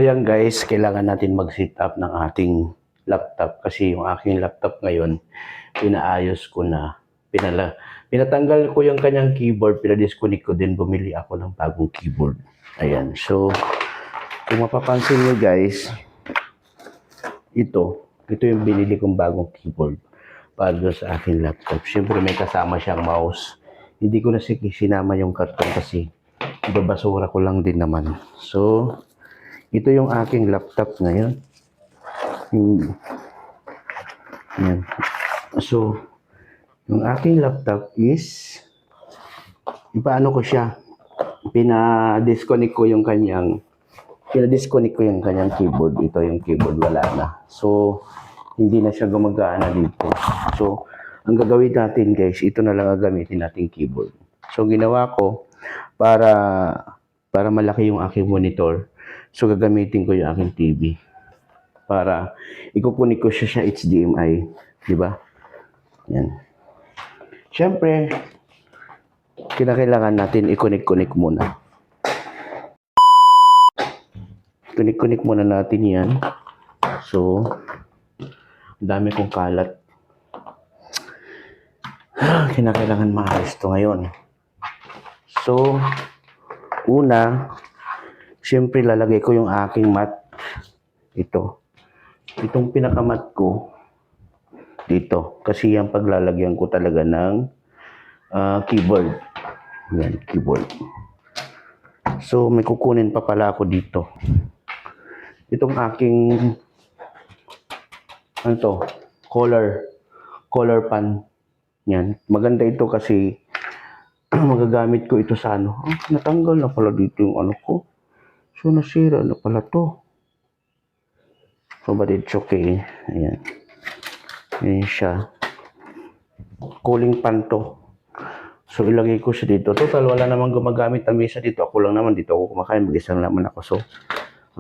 Ayan guys, kailangan natin mag-set up ng ating laptop kasi yung aking laptop ngayon, pinaayos ko na. Pinatanggal ko yung kanyang keyboard, pinadisconnect ko din, bumili ako ng bagong keyboard. Ayan, so kung mapapansin nyo guys, ito yung binili kong bagong keyboard para doon sa aking laptop. Siyempre may kasama siyang mouse. Hindi ko na sinama yung karton kasi babasura ko lang din naman. So, ito yung aking laptop ngayon. Yan. So, yung aking laptop is, ipaano ko siya? Pinadisconnect ko yung kanyang keyboard. Ito yung keyboard, wala na. So, hindi na siya gumagana dito. So, ang gagawin natin guys, ito na lang gagamitin natin keyboard. So, ginawa ko para malaki yung aking monitor. So, gagamitin ko yung aking TV para ikukunik ko siya sa HDMI. Diba? Yan. Siyempre, kinakailangan natin i-connect muna. Connect muna natin yan. So, dami kong kalat. Kinakailangan maayos ito ngayon. So, una, siyempre lalagay ko yung aking mat. Itong pinakamat ko dito. Kasi yung paglalagyan ko talaga ng keyboard. Yan, keyboard. So, may kukunin pa pala ako dito. Itong aking color pan. Yan. Maganda ito kasi magagamit ko ito sa natanggal na pala dito yung ko. So, nasira na pala to. So, but it's okay. Ayan. Ayan siya. Cooling pan to. So, ilagay ko siya dito. Total, wala namang gumagamit na mesa dito. Ako lang naman dito. Ako kumakain. Mag-isang naman ako. So,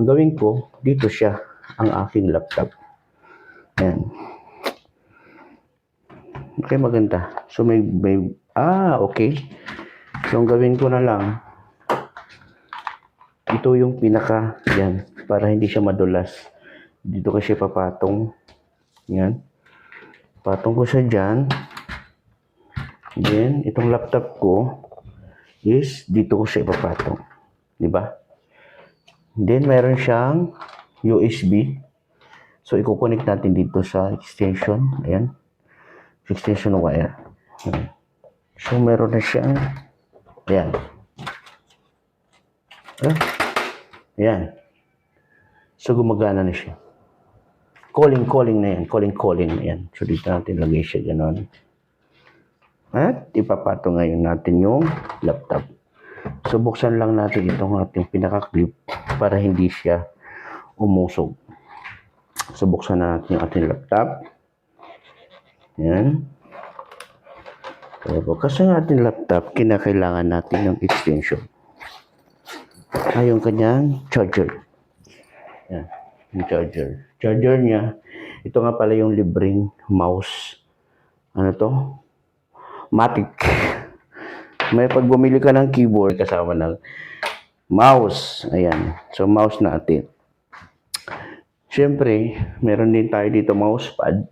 ang gawin ko, dito siya. Ang aking laptop. Ayan. Okay, maganda. So, okay. So, ang gawin ko na lang, ito yung yan, para hindi siya madulas. Dito kasi papatong. Yan. Patong ko siya dyan. Then, itong laptop ko is dito ko siya ipapatong. Diba? Then, meron siyang USB. So, i-connect natin dito sa extension. Ayan. Extension wire. So, meron na siyang ayan. Ayan. So, gumagana na siya. Calling na yan. Calling na yan. So, dito natin lagay siya gano'n. At ipapatong ngayon natin yung laptop. So, buksan lang natin itong ating pinaka-clip para hindi siya umusog. So, buksan natin yung ating laptop. Yan. Kaya bukas ang ating laptop, kinakailangan natin yung extension. Yung kanyang charger. Yan. Yung charger. Charger niya, ito nga pala yung libreng mouse. Matic. May pag bumili ka ng keyboard kasama ng mouse. Ayan. So, mouse natin. Siyempre, meron din tayo dito mousepad.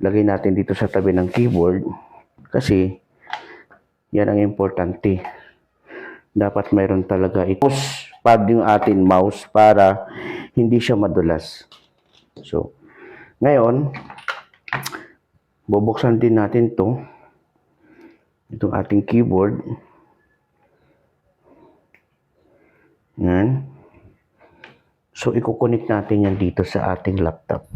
Lagay natin dito sa tabi ng keyboard. Kasi, yan ang importante. Dapat mayroon talaga mousepad yung ating mouse para hindi siya madulas. So, ngayon, bubuksan din natin itong ating keyboard. Yan. So, i-connect natin yan dito sa ating laptop.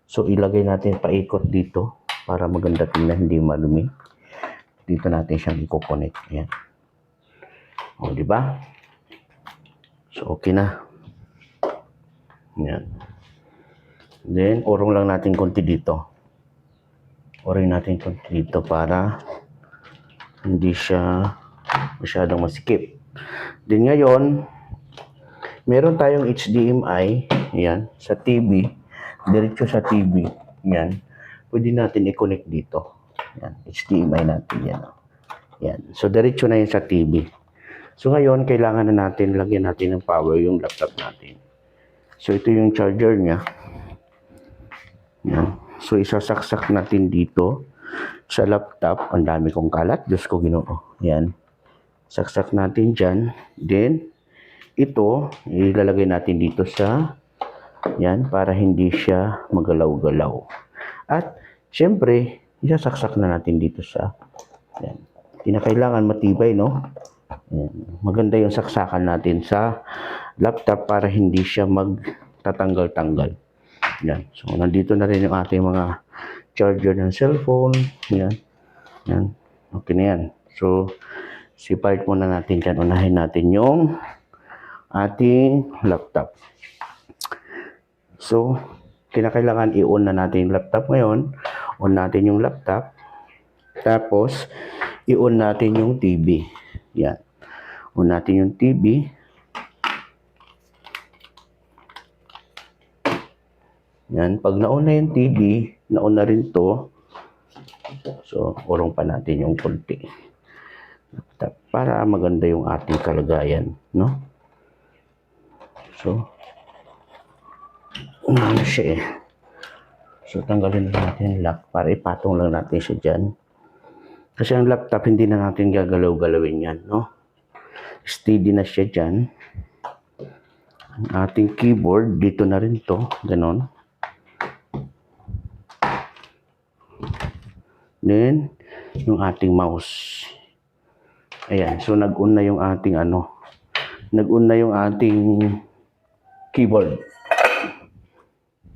So, ilagay natin paikot dito para maganda tingnan, hindi malumi. Dito natin siyang i-connect. Yan. O, diba? So, okay na. Yan. Then, urong lang natin konti dito. Uring natin konti dito para hindi siya masyadong masikip. Then, ngayon, meron tayong HDMI. Yan. Sa TV. Diretso sa TV. Yan. Pwede natin i-connect dito. Yan. HDMI natin. Yan. Yan. So, diretso na yan sa TV. So, ngayon, kailangan na natin, lagyan natin ng power yung laptop natin. So, ito yung charger niya. Yan. So, isasaksak natin dito sa laptop. Ang dami kong kalat. Diyos ko, Ginoo. Yan. Saksak natin dyan. Then, ito, ilalagay natin dito sa yan para hindi siya magalaw-galaw. At, syempre, isasaksak na natin dito sa yan. Kinakailangan matibay, no? Yan. Maganda yung saksakan natin sa laptop para hindi siya magtatanggal-tanggal. Yan. So, nandito na rin yung ating mga charger ng cellphone. Yan. Yan. Okay na yan. So, sipart muna natin dyan. Unahin natin yung ating laptop. So, kinakailangan i-on na natin yung laptop ngayon. On natin yung laptop. Tapos, i-on natin yung TV. Yan. On natin yung TV. Yan. Pag naon na yung TV, naon na rin to. So, urong pa natin yung konti. Para maganda yung ating kalagayan, no? So, ano siya eh. So, tanggalin natin yung lock para ipatong lang natin siya dyan. Kasi ang laptop, hindi na natin gagalaw-galawin yan, no? Steady na siya dyan. Ang ating keyboard, dito na rin to. Ganon. Then, yung ating mouse. Ayan. So, nag-on na yung ating nag-on na yung ating keyboard.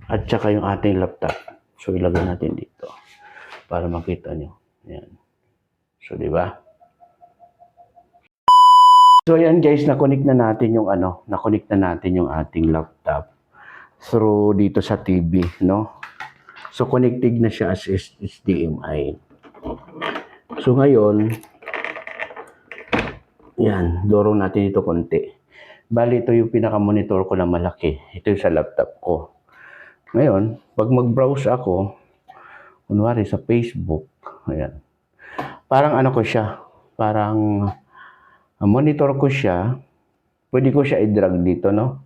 At saka yung ating laptop. So, ilagay natin dito. Para makita nyo. Ayan. So, di ba? So, ayan guys. Na-connect na natin yung na-connect na natin yung ating laptop through dito sa TV, no? So, connected na siya as HDMI. So, ngayon, yan, dorong natin ito konti. Bali, ito yung pinaka-monitor ko na malaki. Ito yung sa laptop ko. Ngayon, pag mag-browse ako, kunwari sa Facebook, ayan. Parang ko siya, parang monitor ko siya, pwede ko siya i-drag dito, no?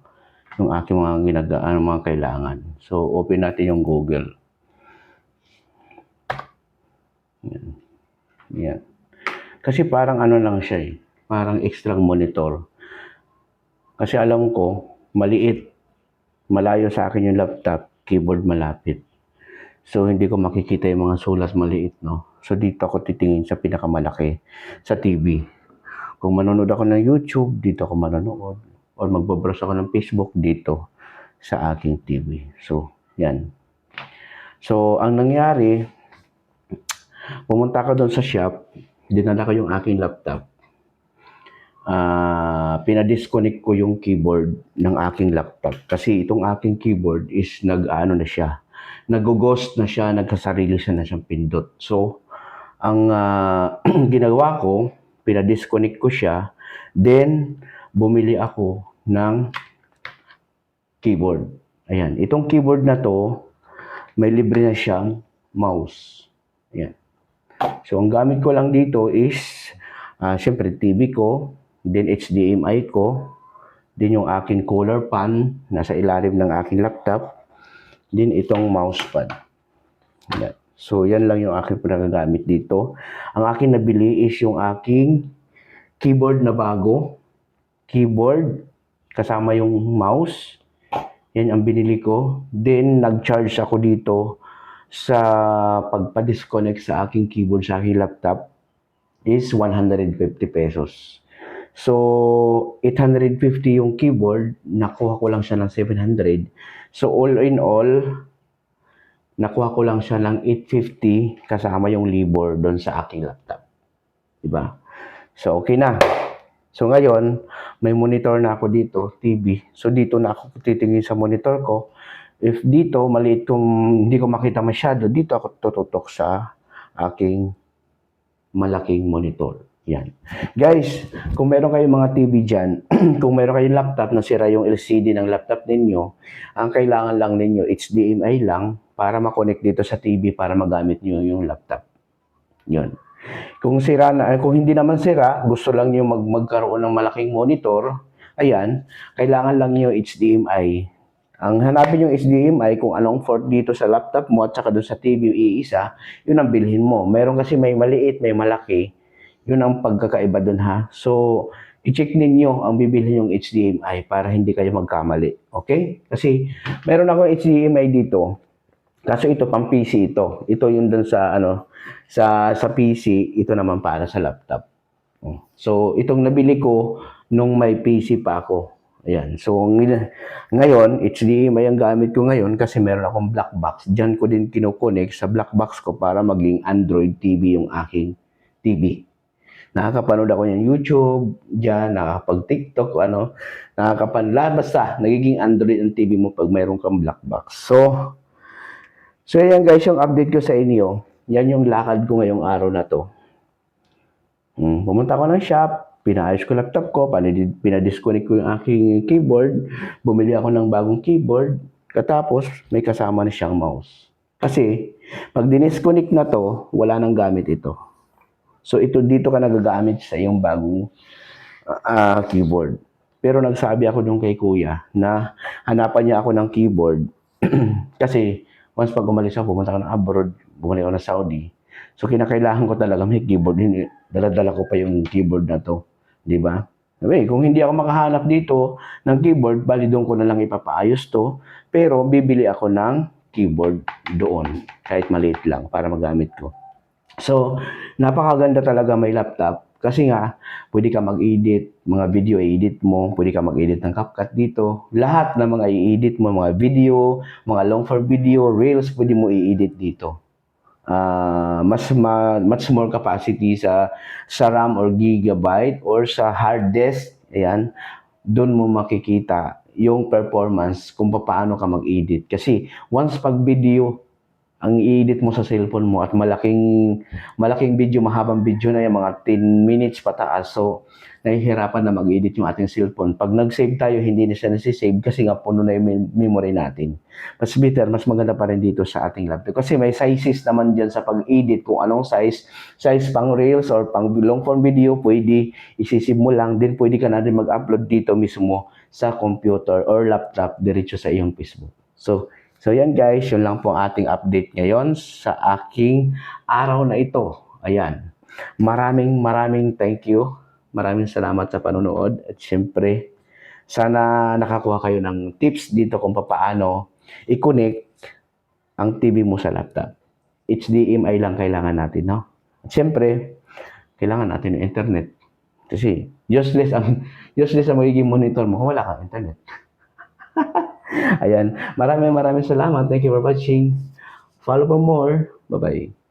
Yung aking mga mga kailangan. So, open natin yung Google. Yan. Yan. Kasi parang lang siya eh. Parang extra monitor. Kasi alam ko, maliit. Malayo sa akin yung laptop, keyboard malapit. So, hindi ko makikita yung mga sulas maliit, no? So, dito ako titingin sa pinakamalaki sa TV. Kung manonood ako ng YouTube, dito ako manonood. Or magbabrowse ako ng Facebook, dito sa aking TV. So, yan. So, ang nangyari, pumunta ka doon sa shop, dinala ko yung aking laptop. Pinadisconnect ko yung keyboard ng aking laptop. Kasi itong aking keyboard is na siya. Nag-ghost na siya, nagkasarili siya na siyang pindot. So, ang ginawa ko, pinadisconnect ko siya, then bumili ako ng keyboard. Ayan, itong keyboard na to, may libre na siyang mouse. Ayan. So, ang gamit ko lang dito is, syempre, TV ko, then HDMI ko, then yung aking cooler fan, nasa ilalim ng aking laptop, then itong mousepad. Ayan. So, yan lang yung aking pinagagamit dito. Ang aking nabili is yung aking keyboard na bago. Keyboard, kasama yung mouse. Yan ang binili ko. Then, nag-charge ako dito sa pagpa-disconnect sa aking keyboard sa aking laptop is 150 pesos. So, 850 yung keyboard. Nakuha ko lang siya ng 700. So, all in all, nakuha ko lang siya ng 850 kasama yung libor doon sa aking laptop. Diba? So, okay na. So, ngayon, may monitor na ako dito, TV. So, dito na ako titingin sa monitor ko. If dito, maliit kung hindi ko makita masyado, dito ako tututok sa aking malaking monitor. Yan. Guys, kung meron kayong mga TV dyan, kung meron kayong laptop na sira yung LCD ng laptop ninyo, ang kailangan lang ninyo, HDMI lang, para makonect dito sa TV para magamit nyo yung laptop. Yun. Kung sira na, kung hindi naman sira, gusto lang nyo magkaroon ng malaking monitor, ayan, kailangan lang nyo HDMI. Ang hanapin yung HDMI kung anong port dito sa laptop mo at saka doon sa TV iisa, yun ang bilhin mo. Meron kasi may maliit, may malaki. Yun ang pagkakaiba doon ha. So, i-check ninyo ang bibilhin yung HDMI para hindi kayo magkamali. Okay? Kasi meron ako HDMI dito. Kaso ito pang PC ito. Ito yung doon sa sa PC, ito naman para sa laptop. So, itong nabili ko nung may PC pa ako. Ayan. So, ngayon, HDMI ang gamit ko ngayon kasi meron akong black box. Diyan ko din kinokonek sa black box ko para maging Android TV yung aking TV. Nakakapanood ako ng YouTube, diyan, nakakapag-TikTok, basta, nagiging Android ang TV mo pag mayroon kang black box. So yan guys, yung update ko sa inyo. Yan yung lakad ko ngayong araw na to. Pumunta ako ng shop, pinaayos ko laptop ko, pinadisconnect ko yung aking keyboard, bumili ako ng bagong keyboard, katapos may kasama na siyang mouse. Kasi, pag dinisconnect na to, wala nang gamit ito. So, ito dito ka nagagamit sa iyong bagong keyboard. Pero nagsabi ako nung kay kuya na hanapan niya ako ng keyboard kasi once pag umalis ako, pumunta ako ng abroad, bumalik ako ng Saudi. So, kinakailangan ko talaga may keyboard. Dala-dala ko pa yung keyboard na to. Di ba? Sabi, kung hindi ako makahanap dito ng keyboard, bali doon ko na lang ipapaayos to. Pero, bibili ako ng keyboard doon. Kahit maliit lang para magamit ko. So, napakaganda talaga may laptop. Kasi nga, pwede ka mag-edit, mga video i-edit mo, pwede ka mag-edit ng CapCut dito. Lahat ng mga i-edit mo, mga video, mga long form video, reels, pwede mo i-edit dito. Much more capacity sa RAM or gigabyte or sa hard disk. Ayan, doon mo makikita yung performance kung paano ka mag-edit. Kasi once pag video, ang i-edit mo sa cellphone mo at malaking video, mahabang video na yung mga 10 minutes pataas. So, nahihirapan na mag-edit yung ating cellphone. Pag nag-save tayo, hindi na siya nasi-save kasi nga puno na yung memory natin. Mas better, mas maganda pa rin dito sa ating laptop. Kasi may sizes naman dyan sa pag-edit kung anong size pang reels or pang long form video, pwede isisave mo lang. Then pwede ka na rin mag-upload dito mismo sa computer or laptop diretso sa iyong Facebook. So yan guys, yun lang po ang ating update ngayon sa aking araw na ito. Ayan. Maraming thank you. Maraming salamat sa panonood. At syempre, sana nakakuha kayo ng tips dito kung paano i-connect ang TV mo sa laptop. HDMI lang kailangan natin, no? At syempre, kailangan natin ng internet. Kasi useless ang magiging monitor mo kung wala kang internet. Ayan. Maraming salamat. Thank you for watching. Follow for more. Bye-bye.